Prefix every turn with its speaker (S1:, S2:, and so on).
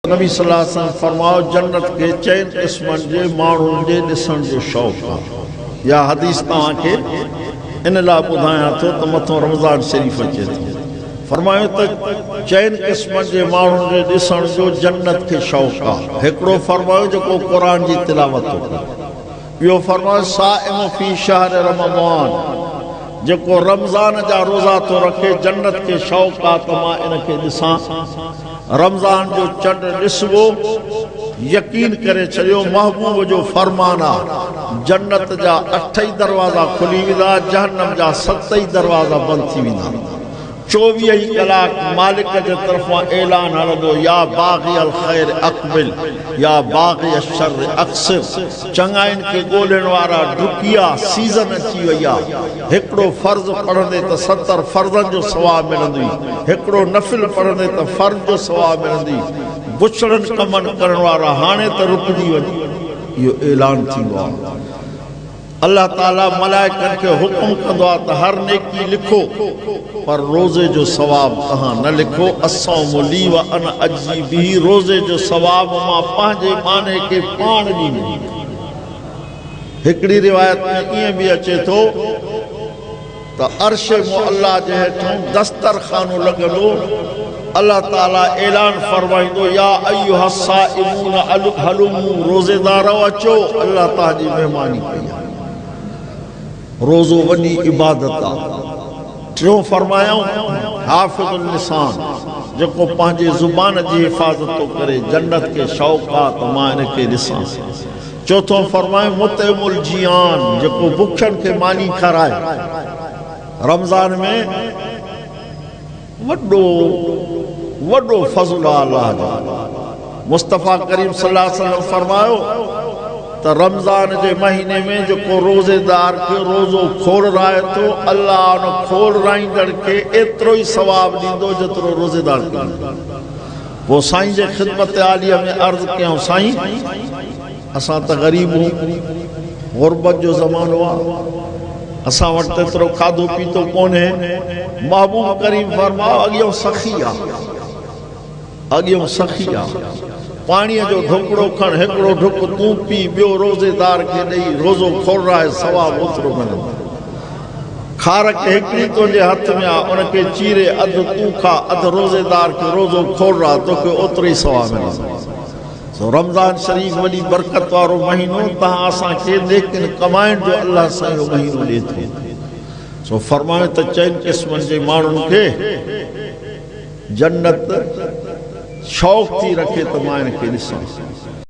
S1: नबी सल्लल्लाहु अलैहि वसल्लम फरमाओ जन्नत के चैन क़िस्मन जे माण्हुनि जे ॾिसण जो शौक़ आहे। या हदीस तव्हांखे इन लाइ ॿुधायां थो त मथो रमज़ान शरीफ़ अचे थो। फरमायो त चैन क़िस्मन जे माण्हुनि जे ॾिसण जो जन्नत खे शौक़ आहे। हिकिड़ो फरमायो जेको क़ुरान जी तिलावत थो करे, ॿियो फरमायो साइम फी शहर रमज़ान, जेको रमज़ान जा रोज़ा तो रखे जन्नत के शौक़ आहे त मां इनखे ॾिसां। रमज़ान जो चंड ॾिसबो, यकीन करे छॾियो महबूब जो फरमान आहे, जन्नत जा 8 ई दरवाज़ा खुली वेंदा, जहन्नम जा 7 ई दरवाज़ा बंदि थी वेंदा। 24 ई कलाक मालिक जे तरफ़ां ऐलान हलंदो, या बाग़ी अल ख़ैर अक़बिल या बाग़ी अल शर अक़सिर। चङाइन खे ॻोल्हण वारा डुकिया, सीज़न अची वई आहे। हिकिड़ो फ़र्ज़ पढ़ंदे त 70 फ़र्ज़नि जो सवाब मिलंदी, हिकिड़ो नफ़िल पढ़ंदे त फ़र्ज़ जो सवाब मिलंदी। बुछड़नि कमनि करण वारा हाणे त रुकजी वञे, इहो ऐलान थींदो आहे। अल्लाह ताला मलाइकनि खे हुकुम कंदो आहे त हर नेकी लिखो, पर रोज़े जो सवाब तव्हां न लिखो। अस्सौमु ली व अना अजी बिही, रोज़े जो सवाब मां पंहिंजे माने खे पाण ॾींदुमि। हिकिड़ी रिवायत में ईअं बि अचे थो त अर्श मुअल्ला जे हेठां दस्तरखानो लॻंदो, अल्लाह ताला ऐलान फरमाईंदो, या अय्युहा साइमून हलुमू, रोज़ेदारो अचो, अल्लाह तव्हांजी महिमानी कई आहे। रोज़ो वॾी इबादत आहे। टियों फरमायूं हाफ़िज़ुल लिसान, जेको पंहिंजे ज़ुबान जी हिफ़ाज़त थो करे, जन्नत के शौक़ आहे त मां इनखे ॾिसां। चौथों फरमायूं मुतइमुल जियान, जेको बुखियनि खे मानी खाराए। रमज़ान में वॾो फज़ल आहे अल्लाह जो। मुस्तफ़ा करीम सल्लल्लाहु अलैहि वसल्लम फरमायो त रमज़ान जे महीने में जेको रोज़ेदार खे रोज़ो खोल राहे थो, अल्लाह उन खोल राईंदड़ खे एतिरो ई सवाब ॾींदो जेतिरो रोज़ेदार खे ॾींदो। पोइ साईं जे ख़िदमत आलिया में अर्ज़ु कयूं, साईं असां त ग़रीब आहियूं, ग़ुरबत जो ज़मानो आहे, असां वटि एतिरो खाधो पीतो कोन्हे। महबूब करीम फरमाओ अॻियों सखी आहे, अॻियों सखी आहे। पाणीअ जो ढुकड़ो खण, हिकिड़ो ढुक तूं पी, ॿियो रोज़ेदार खे ॾेई, रोज़ो खोल राहे, सवाब ओतिरो मिलंदो। खारक हिकिड़ी तुंहिंजे हथ में आहे, उनखे चीरे अधु तूं खा, अधु रोज़ेदार खे रोज़ो खोल रहा, तोखे ओतिरो ई सवाब मिलंदो। सो रमज़ान शरीफ़ वॾी बरकत वारो महीनो, तव्हां असांखे लेकिन कमाइण जो अल्लाह सां इहो महीनो ॾिए थो। सो फरमायो त चइनि क़िस्मनि जे माण्हुनि खे जन्नत शौक़ थी रखे त मां इनखे ॾिसां।